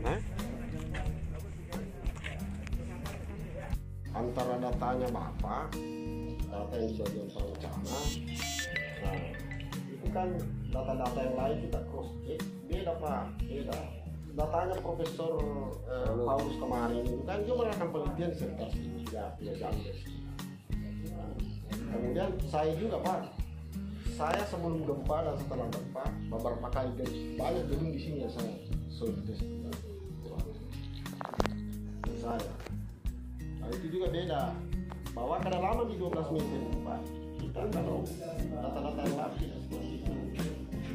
Hah? Antara datanya Bapak, data yang di bagian perencana, nah itu kan data-data yang lain kita cross check, beda Pak, beda. Datanya Profesor Paulus kemarin itu kan dia melakukan penelitian sekitar sini, ya Jambe. Kemudian saya juga Pak, saya sebelum gempa dan setelah gempa beberapa kali banyak gedung di sini ya saya sudah saya. Nah itu juga beda, bahwa kedalaman di 12 meter Pak, kita kalau data-data yang lain seperti itu.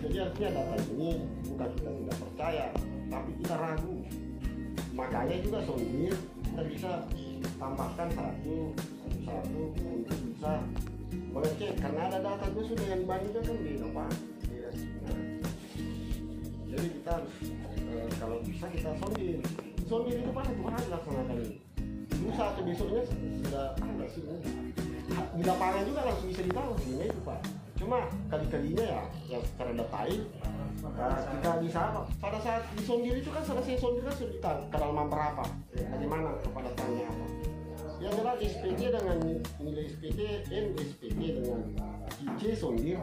Jadi artinya data ini bukan kita tidak percaya, tapi kita ragu. Makanya juga sondir kita bisa tambahkan satu untuk bisa mengecek, karena ada data itu sudah yang dibandingkan kan beda Pak. Nah, jadi kita harus kalau bisa kita sondir itu Pak satu hari laksanakan ini. Lusa atau besoknya sudah ada sih. Di lapangan juga langsung bisa ditahu sini itu Pak. Cuma kali-kalinya ya secara detail kita bisa apa? Pada saat disondir itu kan selesai sondir kan sudah ditahu kedalaman berapa, bagaimana kepadatannya apa. Yang jelas SPT dengan nilai SPT, SPT dengan IC sondir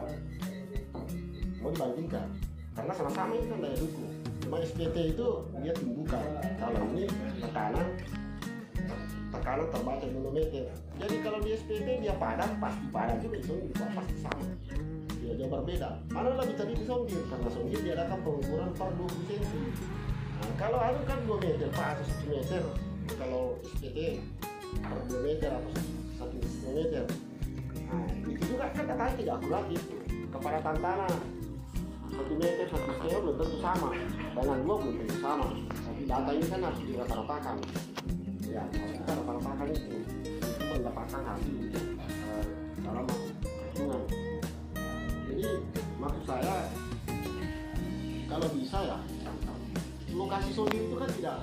mau dibandingkan karena sama-sama itu kan daya dukung. Cuma SPT itu dia tumbuhkan, kalau ini tekanan terbaca kilometer. Jadi kalau di SPT dia padat, pasti padat juga sondir pasti sama. Dia berbeda. Mana lebih tadi di sondir karena sondir diadakan pengukuran per 20 cm. Nah, kalau anu kan 2 meter Pak atau 1 meter. Kalau SPT per 2 meter atau 1 meter. Nah, itu juga kan datanya tidak akurat itu. Kepadatan tanah 1 meter 1,5 belum tentu sama, dengan 2 belum tentu sama. Tapi data ini kan harus dirata-ratakan. Ya, kita rata-ratakan itu mendapatkan hasil dalam hitungan. Jadi maksud saya kalau bisa ya lokasi sondir itu kan tidak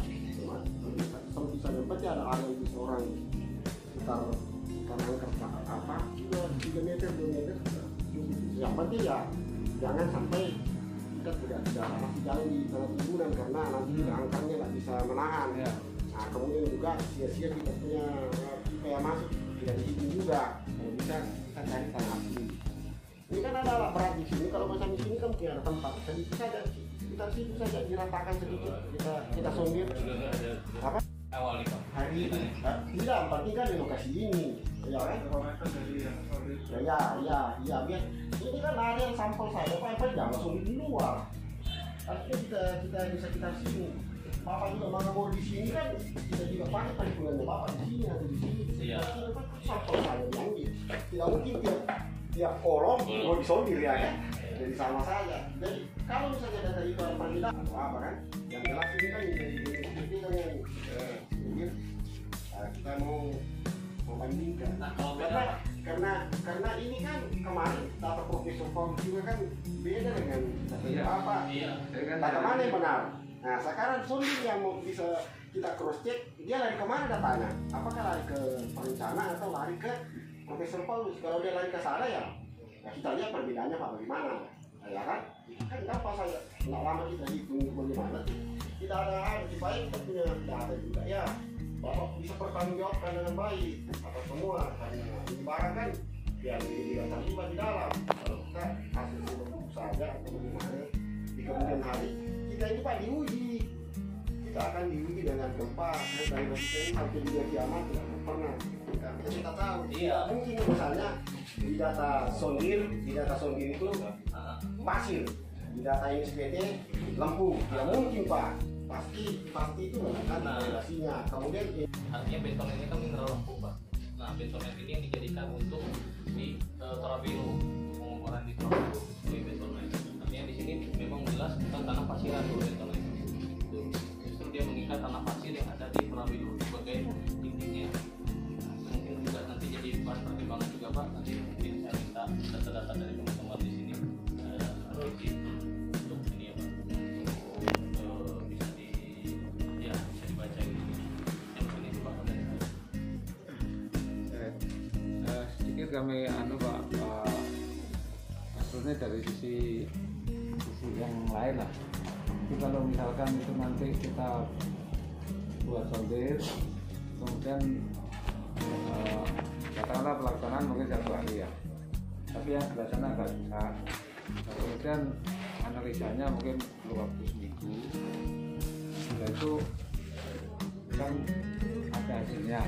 bisa berarti ada area itu seorang sekitar kanan apa 3 meter 2 meter. Yang penting ya jangan sampai kita tidak masih jalan di tanah timbunan karena nanti angkarnya nggak bisa menahan. Ya. Nah kemudian juga sia-sia kita punya pipa yang masuk tidak dihitung juga. Kalau bisa kita cari tanah asli. Ini kan ada alat berat di sini. Kalau macam di sini kan tidak ada tempat. Jadi kita situ saja diratakan sedikit. Kita sondir. Apa? Awal itu. Hari ini. Tidak, penting kan di lokasi ini. Ya kan? Ya biar ini kan area sampel saya. Apa jangan sondir di luar. Artinya kita bisa kita sini. Bapak juga mau di sini kan kita juga pakai perhitungannya Bapak di sini atau di sini. Iya. Sampel saya diambil. Tidak mungkin tiap kolom mau disondir ya kan? Jadi sama saja. Jadi kalau misalnya data itu ada perbedaan atau apa kan? Yang jelas ini kan ini dengan kita mau membandingkan. Nah, kalau karena ini kan kemarin data Profesor Paulus juga kan beda dengan data apa? Iya. Data mana yang benar? Nah sekarang sondir yang mau bisa kita cross check dia lari kemana datanya? Apakah lari ke perencana atau lari ke Profesor Paulus? Kalau dia lari ke sana ya kita lihat perbedaannya Pak bagaimana, ya kan? Kan apa saya nggak lama kita hitung bagaimana? Tidak ada supaya kita punya data juga ya. Bapak bisa bertanggungjawabkan dengan baik apa semua karena ini barang kan biar tidak terlibat di dalam. Kalau kita hasil produk saja atau bagaimana di kemudian hari kita ini Pak diuji. Kita akan diuji dengan gempa dari Indonesia ini sampai dunia kiamat tidak pernah kita tahu. Iya. Mungkin misalnya di data sondir itu pasir, di data ini SPT lembu, tidak mungkin Pak. Pasti itu menggunakan regulasinya. Kemudian artinya betonet ini kan mineral lembu Pak. Nah betonet ini yang dijadikan untuk di Torabiru, pengukuran di Torabiru di betonet. Artinya di sini memang jelas bukan tanah pasiran dulu betonet. Justru dia mengikat tanah pasir yang ada di Torabiru sebagai dindingnya. Mungkin juga nanti jadi bahan pertimbangan juga Pak. Nanti mungkin saya minta data-data dari teman-teman di sini untuk ini ya Pak. Kami Pak, maksudnya dari sisi yang lain lah, Jadi kalau misalkan itu nanti kita buat sondir, kemudian katakanlah pelaksanaan mungkin 1 hari ya, tapi yang sebelah sana agak susah. Nah, kemudian analisanya mungkin perlu waktu seminggu. Setelah itu kan ada hasilnya.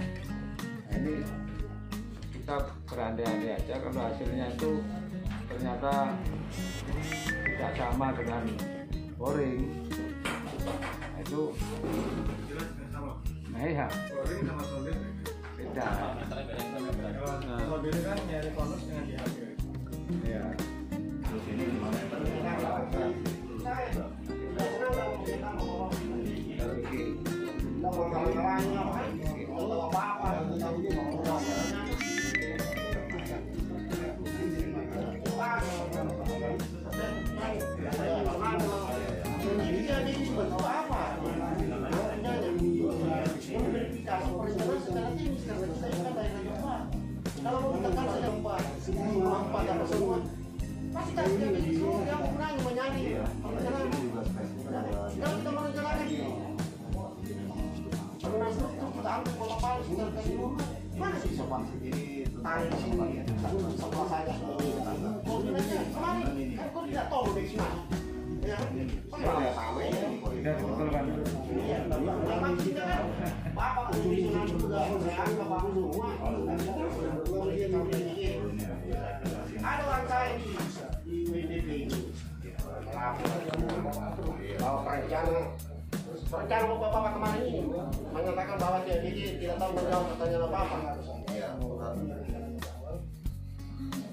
Nah, ini kita berandai-andai aja kalau hasilnya itu ternyata tidak sama dengan boring. Nah, itu nah ya boring sama solid beda. solid kan nyari konus dengan DHG Ya. Terus ini gimana? Kalau mau kita kasih tempat, semua pada semua, pasti kan dia disuruh dia mau menyanyi menyanyi. Kalau kita merencanakan ini, pernah struktur kita ambil kota Palu sudah kasih rumah, mana sih sopan? Tarik sini, sebelah saya. Koordinatnya kemarin kan kau tidak tahu dari sini. Ya, sama ini. Tidak betul kan? Iya, memang kita kan bapak komisioner juga saya anggap bapak semua. Ada orang saya di WDP ini bahwa perencana bapak kemarin ini menyatakan bahwa dia tidak tahu menjawab pertanyaan apa-apa.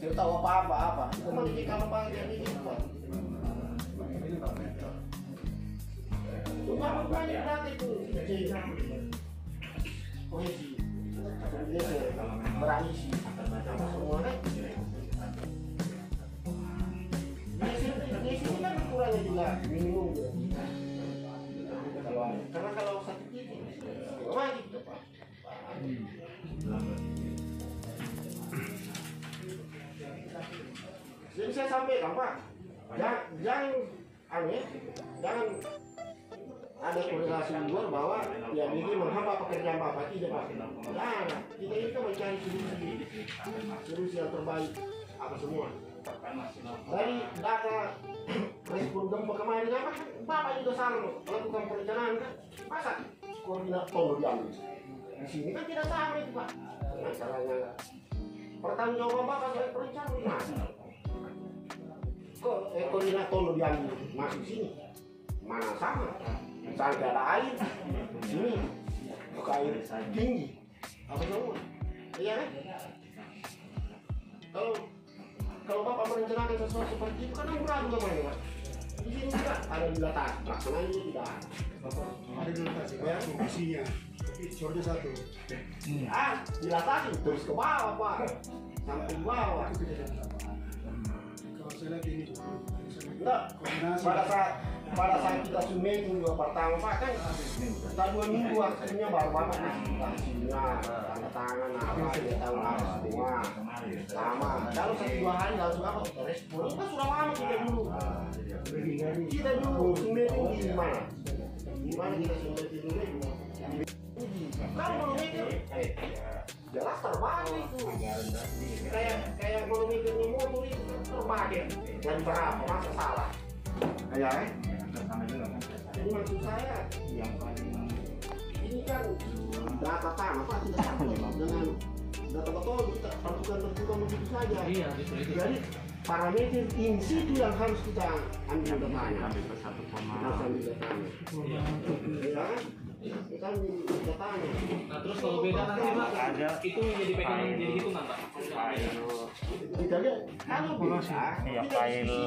Tidak tahu apa-apa. Itu mendidikan apa dia ini. Cuma banyak berarti itu kohesi, berisi semua kan. Di sini kan kurangnya juga minimum karena kalau satu titik wajib Pak. Jadi saya sampaikan Pak, jangan ada koordinasi di luar bahwa ya ini menghambat pekerjaan Bapak tidak Pak. Nah, kita ini kan mencari solusi yang terbaik apa semua. Dari data respon gempa kemarin apa Bapak juga salah melakukan perencanaan kan, masa koordinator diambil di sini kan tidak sama itu Pak. Nah, caranya pertanggungjawaban Bapak sebagai perencana gimana? Kok koordinator diambil masuk sini? Mana sama? Misalnya tidak ada air sini, buka air tinggi apa semua, iya kan? Kalau Bapak merencanakan sesuatu seperti itu kan ragu kemana Pak? Di sini juga ada di latar, pelaksanaan ini tidak ada. ada di atas ya komisinya tapi sorenya satu Dilatarin terus ke bawah Pak, sampai di bawah. kalau saya lihat ini Enggak, koordinasi pada saat kita summit minggu pertama Pak kan kita 2 minggu waktunya baru Bapak kasihnya tanda tangan apa dia tahu apa semua lama. Kalau 1-2 hari langsung apa respon kan sudah lama kita dulu summit ini gimana kita summit ini kalau mau mikir jelas terbagi itu kayak mau mikirnya motor itu terbagi dan berapa masa salah ya jadi maksud saya ini kan data tanah Pak tidak sama dengan data betul kita tentukan begitu saja. Iya, itu. Jadi parameter in situ yang harus kita ambil datanya. Kita ambil datanya. Ya, kita ambil datanya. Nah terus kalau beda nanti Pak, itu jadi pegangan jadi hitungan Pak. Kita lihat kalau bisa ya file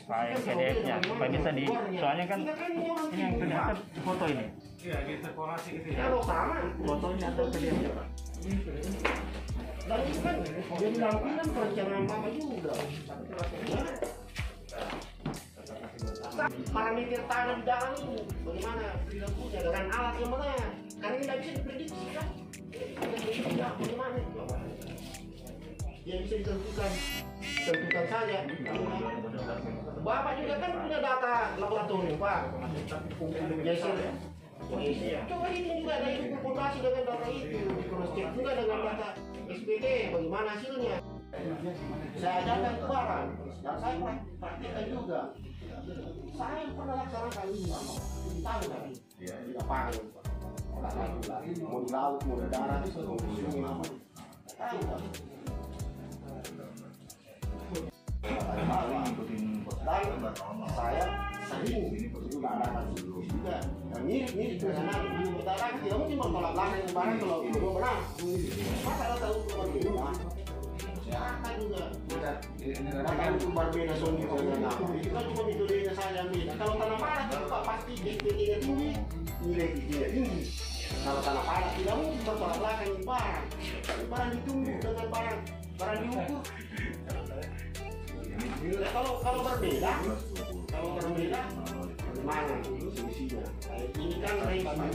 PDF-nya supaya bisa di soalnya kan ini yang ternyata foto ini iya kita kolasi gitu ya kalau sama fotonya atau PDF-nya Pak. Dan itu kan jadi lampiran perencanaan Bapak juga. Parameter tanah di dalam ini bagaimana perilakunya dengan alat yang mana? Karena tidak bisa diprediksi kan. Bagaimana? dia bisa ditentukan saja. Bapak juga kan punya data laboratorium Pak. Geser ya. Coba ini juga ada interpretasi dengan data itu, cross check juga dengan data SPT, bagaimana hasilnya. Saya ajarkan ke barang, dan saya praktikkan juga. Saya pernah laksanakan ini, tahu kan? Di lapangan, mau di laut, mau di darat, mau di sungai, tahu kan? Dan saya sering juga ada kasus juga yang mirip ke sana. Utara tidak mungkin bertolak belakang yang barang kalau itu benar. Masa ada tahu itu silakan juga. Bahkan itu berbeda soal itu dengan apa? Itu kan cuma metodenya saja beda. Kalau tanah panas itu Pak pasti SPT-nya tinggi, nilai gizinya tinggi. Kalau tanah panas tidak mungkin bertolak belakang yang barang. Barang ditunggu dengan barang diukur. Ya, kalau berbeda, bagaimana solusinya? Ini kan range 4,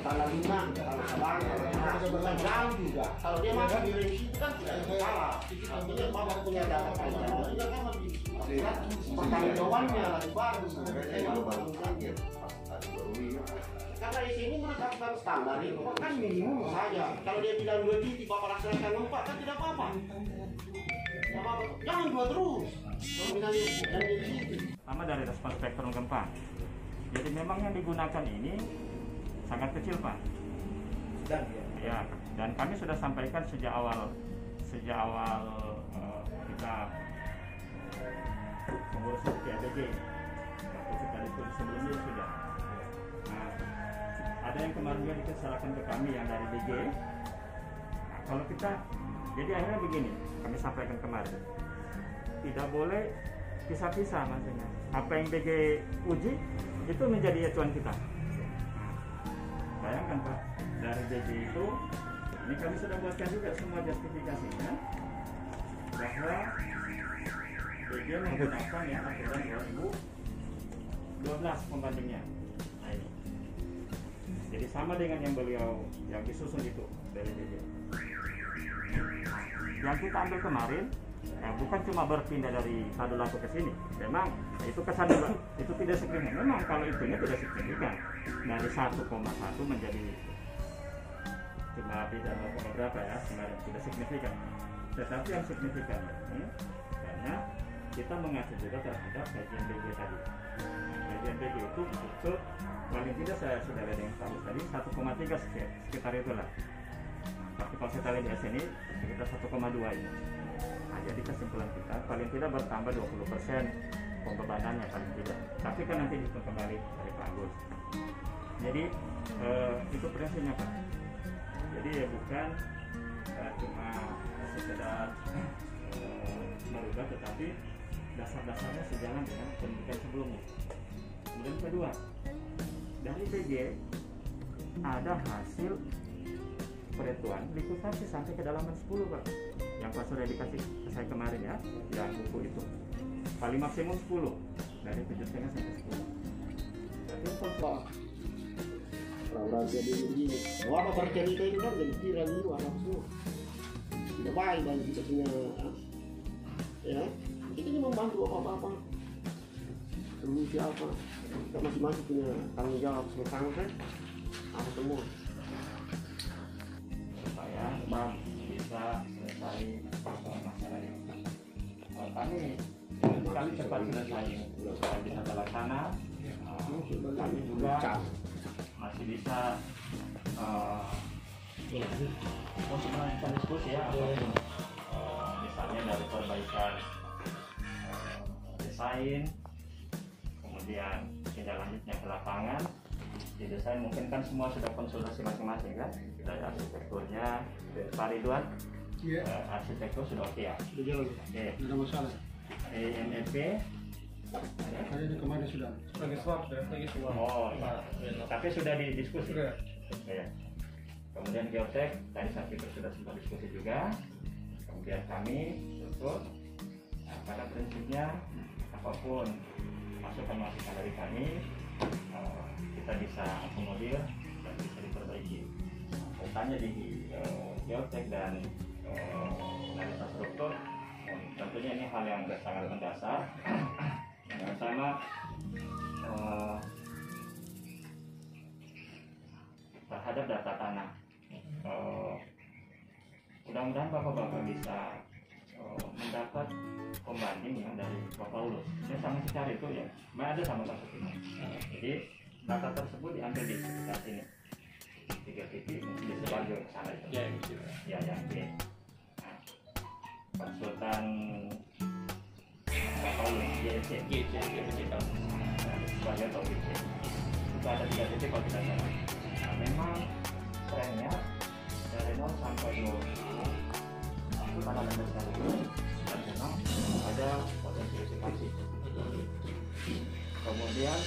tanah 5, tanah Sabang, tanah jauh juga. Kalau dia masuk di range itu kan tidak salah. Artinya Bapak punya data panjang, juga kan lebih pertanggungjawabannya lebih bagus. Karena di sini menetapkan standar itu kan minimum saja. Kalau dia bilang 2 titik, Bapak laksanakan 4 kan tidak apa-apa. Jangan 2 terus. Kalau misalnya yang di situ. Sama dari respon spektrum gempa. Jadi memang yang digunakan ini sangat kecil Pak. Sedang Ya, dan kami sudah sampaikan sejak awal kita mengurus PABG. Waktu kita ditulis sebelumnya sudah. Nah, ada yang kemarin juga diserahkan ke kami yang dari DG. Nah, kalau kita, jadi akhirnya begini, kami sampaikan kemarin, tidak boleh pisah-pisah maksudnya. Apa yang DG uji itu menjadi acuan kita. Bayangkan Pak, dari DG itu, ini kami sudah buatkan juga semua justifikasinya bahwa DG menggunakan ya aturan 2012 pembandingnya. Nah, ini. Jadi sama dengan yang beliau yang disusun itu dari DG. Yang kita ambil kemarin bukan cuma berpindah dari Tadulako ke sini. Memang itu kesan itu tidak signifikan. Memang kalau itunya tidak signifikan. Dari 1,1 menjadi cuma beda 0, berapa ya kemarin tidak signifikan. Tetapi yang signifikan ini karena kita mengacu juga terhadap kajian BG tadi. Kajian BG itu betul paling tidak saya sudah ada yang tahu tadi 1,3 sekitar itulah. Tapi kalau kita lihat di sini sekitar 1,2 ini. Nah, jadi kesimpulan kita paling tidak bertambah 20% pembebanannya paling tidak. Tapi kan nanti dihitung kembali dari Pak Agus. Jadi itu prinsipnya Pak. Jadi ya bukan cuma sekedar merubah, tetapi dasar-dasarnya sejalan dengan pendidikan sebelumnya. Kemudian kedua, dari BG ada hasil perhitungan likuifaksi sampai kedalaman 10 Pak. Yang Pak sudah dikasih ke saya kemarin ya, yang buku itu paling maksimum 10 dari 7,5 sampai 10. Tapi Pak, orang jadi begini. Apa bercerita itu kan jadi viral itu anak semua. Tidak baik dan kita punya ya kita ini membantu apa-apa. Solusi apa? Kita masing-masing punya tanggung jawab sebagai kan apa semua. Supaya Bang bisa selesai masalah ini. Kami cepat selesai supaya bisa terlaksana. Kami juga masih bisa untuk melanjutkan diskusi ya, apapun misalnya dari perbaikan desain, kemudian tindak lanjutnya ke lapangan. Di desain mungkin kan semua sudah konsultasi masing-masing kan, dari arsitekturnya Pak Ridwan, arsitektur sudah oke ya. Sudah Oke. tidak ada masalah. EMFP Saya di kemarin sudah. Lagi swap. oh tapi sudah didiskusi Sudah. ya. Kemudian geotek tadi saya pikir sudah sempat diskusi juga. Kemudian kami betul pada prinsipnya apapun masukan-masukan dari kami kita bisa akomodir dan bisa diperbaiki. Kaitannya di geotek dan analisa struktur. Tentunya ini hal yang sangat mendasar. Yang sama terhadap data tanah. Mudah-mudahan Bapak-Bapak bisa mendapat pembanding ya dari Pak Paulus. Saya sama secara itu ya, ada sama kasus ini. Jadi data tersebut diambil di sekitar sini. 3 titik di sebagai sana itu. Ya, gitu. Ya, yang B. Nah, konsultan Pak Paulus, GC, sebagai topik. Itu ada 3 titik kalau tidak salah. Nah, memang trennya dari 0 sampai 20 itu tanah dan sekali dan memang ada potensi risikoasi. Kemudian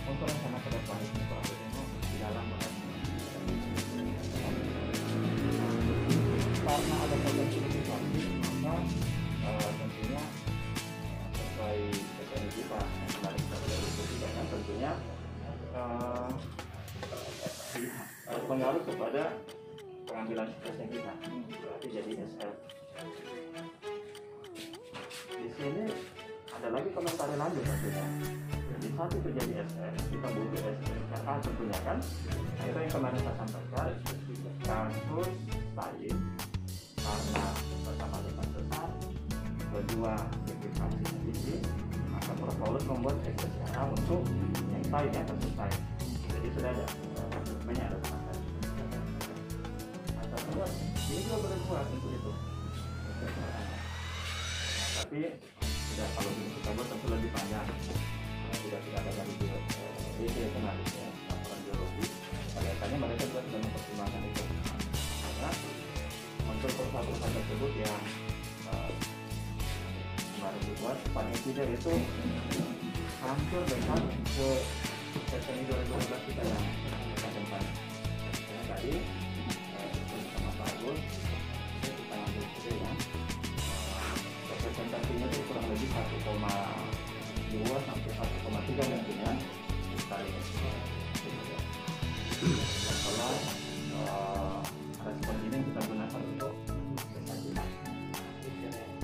untuk rencana ke depan ini problemnya di dalam karena ada potensi risikoasi, maka tentunya sesuai dengan kita yang kemarin kita sudah diskusikan kan tentunya berpengaruh kepada pengambilan stresnya kita, berarti jadi SF. Di sini ada lagi komentar lanjut tentunya. Jadi satu terjadi SF, kita butuh SF karena tentunya kan itu yang kemarin saya sampaikan, kasus lain karena pertama lima besar, kedua signifikasi tinggi, maka Prof. Paulus membuat SSRA untuk yang lain yang selesai. Jadi sudah ada banyak ada semacam. Ini juga berbuat untuk itu. Tapi tidak, kalau kita buat tentu lebih panjang. Tidak ada dari dia kemarin ya, laporan biologi. Kelihatannya mereka juga sudah mempertimbangkan itu. Karena untuk perusahaan tersebut yang kemarin dibuat paling tidak itu hampir dekat ke sesi 2012 kita yang depan. Tadi sama Pak Agus kita ambil saja ya. Representasinya itu kurang lebih 1,2 sampai 1,3 mungkin ya. Kalau respon ini kita gunakan untuk kesajian.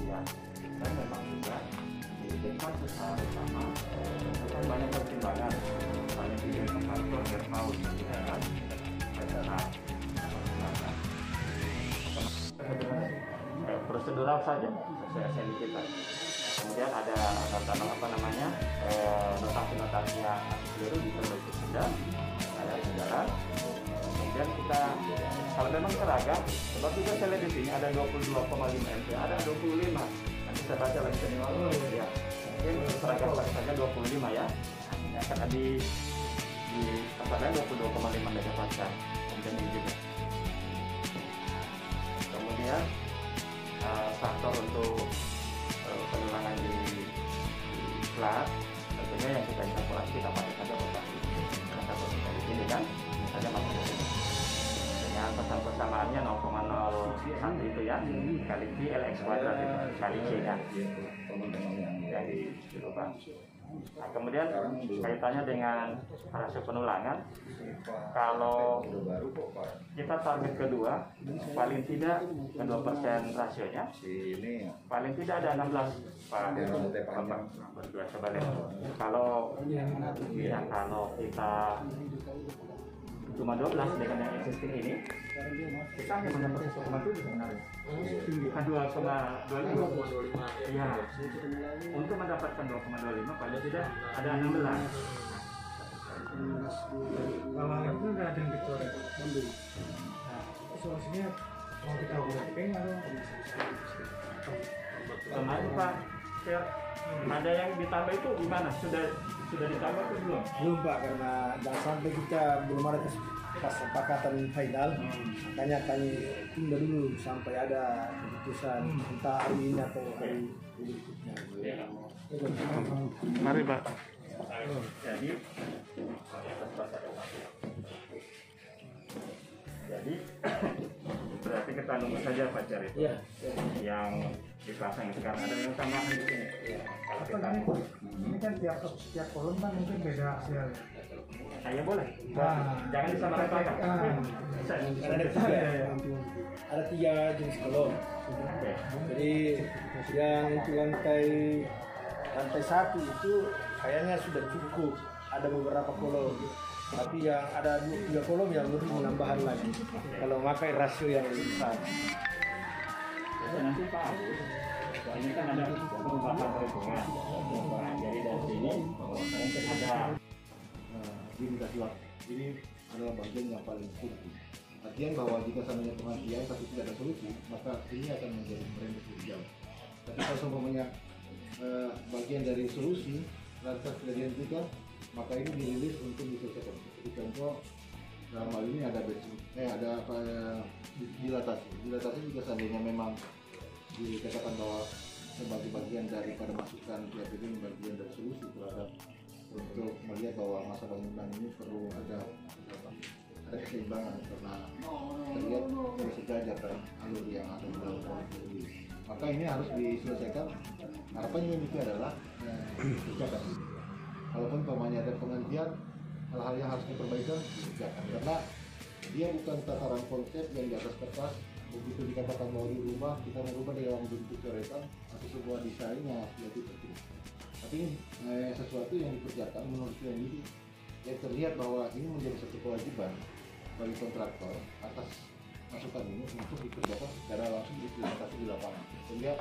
Ya, dan memang juga di dekat secara sama banyak pertimbangan, banyak video faktor dan mau tidak prosedural saja sesuai SNI kita. Kemudian ada notasi-notasi yang keliru diperbaiki sudah ada sejarah. Kemudian kita kalau memang seragam, sebab juga saya lihat di sini ada 22,5 MT, ada 25. Nanti saya baca lagi ya. Mungkin seragam saja 25 ya. Karena di tempatnya 22,5 megapascal. Kemudian ini juga. Kemudian faktor untuk penurunan di plat tentunya yang kita kalkulasi kita pakai saja rotasi karena di sini kan misalnya masuk dengan pesan persamaannya 0,01 itu ya kali Q LX kuadrat itu kali C nya yang dirubah. Nah, kemudian kaitannya dengan rasio penulangan, kalau kita target kedua paling tidak 2% rasionya, paling tidak ada 16 Pak. Berdua sebalik. Kalau kita cuma 12 dengan yang existing ini, kita hanya mendapat 1,7 sebenarnya. Bukan 2,25. Ya. Untuk mendapatkan 2,25 paling tidak ada 16. Kalau itu nggak ada yang kecoret, solusinya mau kita working atau kemarin Pak, ada yang ditambah itu gimana? Sudah ditambah atau belum? belum Pak, karena jangan sampai kita belum ada kesepakatan final, makanya kami tunda dulu sampai ada keputusan entah hari ini atau hari berikutnya. Mari Pak. Jadi berarti kita nunggu saja pacar itu yang dipasang sekarang ada yang tambahan di sini. Kalau kita ini kan tiap kolom kan mungkin beda hasilnya. saya boleh. Ah. Jangan disamaratakan. Karena ada tiga jenis kolom. Oke. Jadi yang untuk lantai satu itu kayaknya sudah cukup. Ada beberapa kolom. Tapi yang ada 2-3 kolom yang lebih menambahan lagi. Kalau pakai rasio yang lebih besar. Itu nanti Pak Agus, ini kan ada perubahan perhitungan. Nah, jadi dari sini mungkin ada limitasi waktu. Ini adalah bagian yang paling penting. Artinya bahwa jika seandainya penghentian tapi tidak ada solusi, maka ini akan menjadi merembet lebih jauh. Tapi kalau seumpamanya bagian dari solusi lantas tidak dihentikan, maka ini dirilis untuk diselesaikan. Seperti contoh dalam hal ini ada dilatasi. Dilatasi jika seandainya memang dikatakan bahwa sebagai bagian daripada masukan PAPD bagian dari solusi terhadap untuk melihat bahwa masa bangunan ini perlu ada keseimbangan karena terlihat tidak sejajar kan alur yang ada di dalam ini. Maka ini harus diselesaikan. Harapannya ini adalah dikerjakan. Kalaupun umpamanya ada penghentian, hal-hal yang harus diperbaikan dikerjakan. Karena dia bukan tataran konsep yang di atas kertas. Begitu dikatakan mau dirubah, kita merubah dalam bentuk coretan atau sebuah desain yang lebih penting. Tapi sesuatu yang dikerjakan menurut saya ini ya terlihat bahwa ini menjadi satu kewajiban bagi kontraktor atas masukan ini untuk dikerjakan secara langsung diimplementasi di lapangan. Sehingga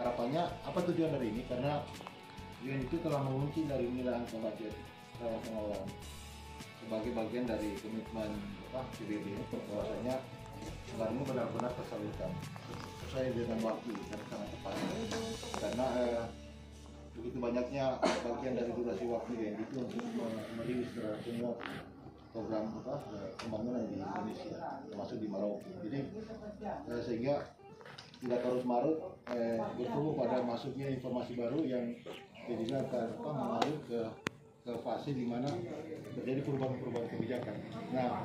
harapannya apa tujuan dari ini? Karena UN itu telah mengunci dari nilai angka budget pengelolaan sebagai bagian dari komitmen PBB bahwasanya anggaran ini benar-benar tersalurkan sesuai dengan waktu dan sangat tepat. Karena begitu banyaknya bagian dari durasi waktu yang itu untuk merilis semua program pembangunan di Indonesia termasuk di Merauke. Jadi sehingga tidak terus-marut bertemu pada masuknya informasi baru yang jadinya akan mengalir ke fase di mana terjadi perubahan-perubahan kebijakan. Nah,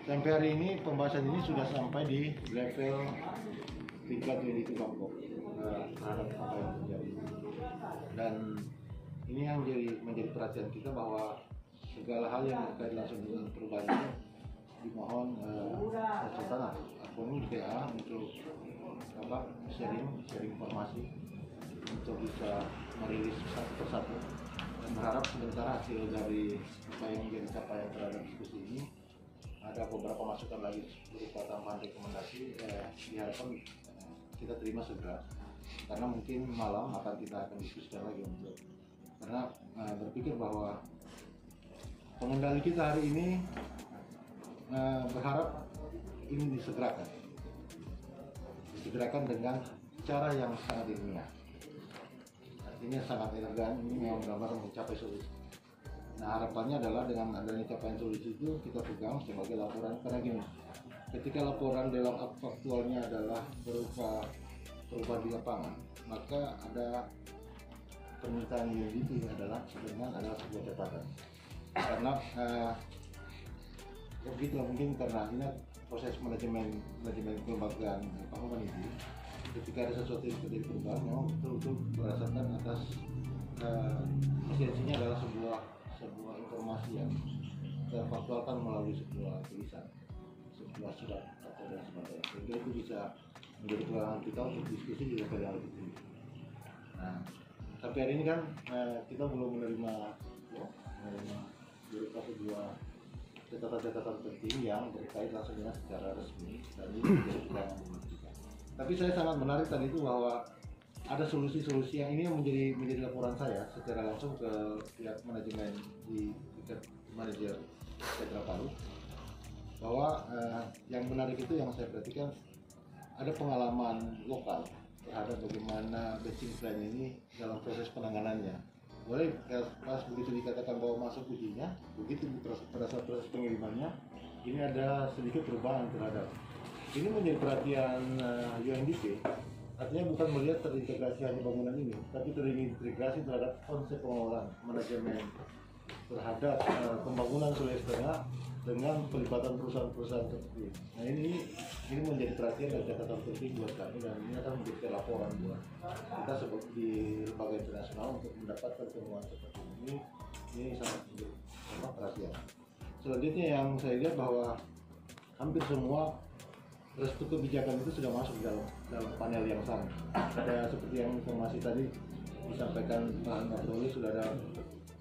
sampai hari ini pembahasan ini sudah sampai di level tingkat unit Bangkok terhadap apa yang terjadi. Dan ini yang menjadi perhatian kita bahwa segala hal yang terkait langsung dengan perubahan ini dimohon tangan ataupun PA untuk sharing informasi untuk bisa merilis satu persatu dan berharap sementara hasil dari apa yang menjadi capaian terhadap diskusi ini ada beberapa masukan lagi berupa tambahan rekomendasi diharapkan kita terima segera karena mungkin malam kita akan diskusikan lagi untuk karena berpikir bahwa pengendali kita hari ini berharap ini disegerakan dengan cara yang sangat ilmiah. Artinya sangat elegan, ini memang benar-benar mencapai solusi. Nah harapannya adalah dengan adanya capaian solusi itu kita pegang sebagai laporan karena gini, ketika laporan dalam faktualnya adalah berupa perubahan di lapangan, maka ada permintaan UNDP adalah sebenarnya adalah sebuah catatan. Karena begitu mungkin karena ini proses manajemen kelembagaan pembangunan ini ketika ada sesuatu yang terjadi perubahan memang betul-betul berdasarkan atas esensinya adalah sebuah informasi yang terfaktualkan melalui sebuah tulisan, sebuah surat atau dan sebagainya. Sehingga itu bisa menjadi pegangan kita untuk diskusi di level yang lebih tinggi. Nah, sampai hari ini kan kita belum menerima berupa sebuah catatan-catatan penting yang berkait langsung dengan secara resmi dan ini menjadi pegangan kita. Tapi saya sangat menarik tadi itu bahwa ada solusi-solusi yang ini yang menjadi laporan saya secara langsung ke pihak manajemen di tingkat manajer Petra Palu bahwa yang menarik itu yang saya perhatikan ada pengalaman lokal terhadap bagaimana batching plan ini dalam proses penanganannya. Boleh pas begitu dikatakan bahwa masuk ujinya, begitu pada saat proses pengirimannya ini ada sedikit perubahan terhadap ini menjadi perhatian UNDP. Artinya bukan melihat terintegrasi hanya bangunan ini, tapi terintegrasi terhadap konsep pengelolaan manajemen terhadap pembangunan Sulawesi Tengah dengan pelibatan perusahaan-perusahaan tertentu. Nah ini menjadi perhatian dan catatan penting buat kami dan ini akan menjadi laporan buat kita seperti di lembaga internasional untuk mendapatkan temuan seperti ini sangat selanjutnya yang saya lihat bahwa hampir semua restu kebijakan itu sudah masuk dalam panel yang sama. Ada seperti yang informasi tadi disampaikan Pak Nabroli, sudah ada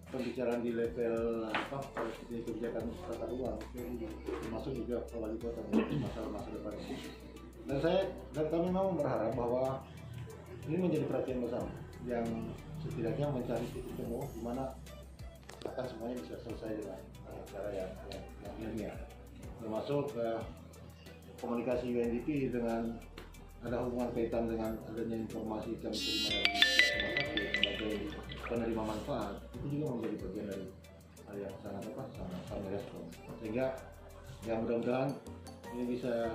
pembicaraan di level seperti kebijakan tata ruang, termasuk juga wali kota masalah masa depan ini. Dan kami memang berharap bahwa ini menjadi perhatian bersama yang setidaknya mencari titik temu di mana akan semuanya bisa selesai dengan cara yang ilmiah, termasuk komunikasi UNDP dengan ada hubungan kaitan dengan adanya informasi kami terima dari rumah sakit sebagai penerima manfaat, itu juga menjadi bagian dari hal yang sangat sangat merespon, sehingga yang mudah-mudahan ini bisa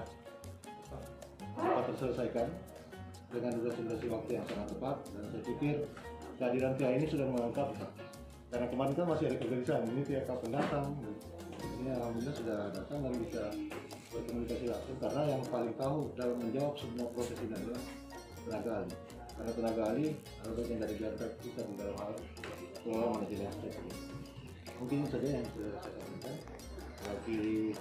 dapat terselesaikan dengan durasi waktu yang sangat tepat. Dan saya pikir kehadiran pihak ini sudah mengangkat, karena kemarin kan masih ada kegelisahan, ini pihak kapan datang, ini alhamdulillah sudah datang dan bisa berkomunikasi langsung, karena yang paling tahu dalam menjawab semua proses ini adalah tenaga ahli, karena tenaga ahli adalah bagian dari garda kita di dalam hal pengelolaan manajemen aset. Mungkin saja yang sudah saya sampaikan. Wakili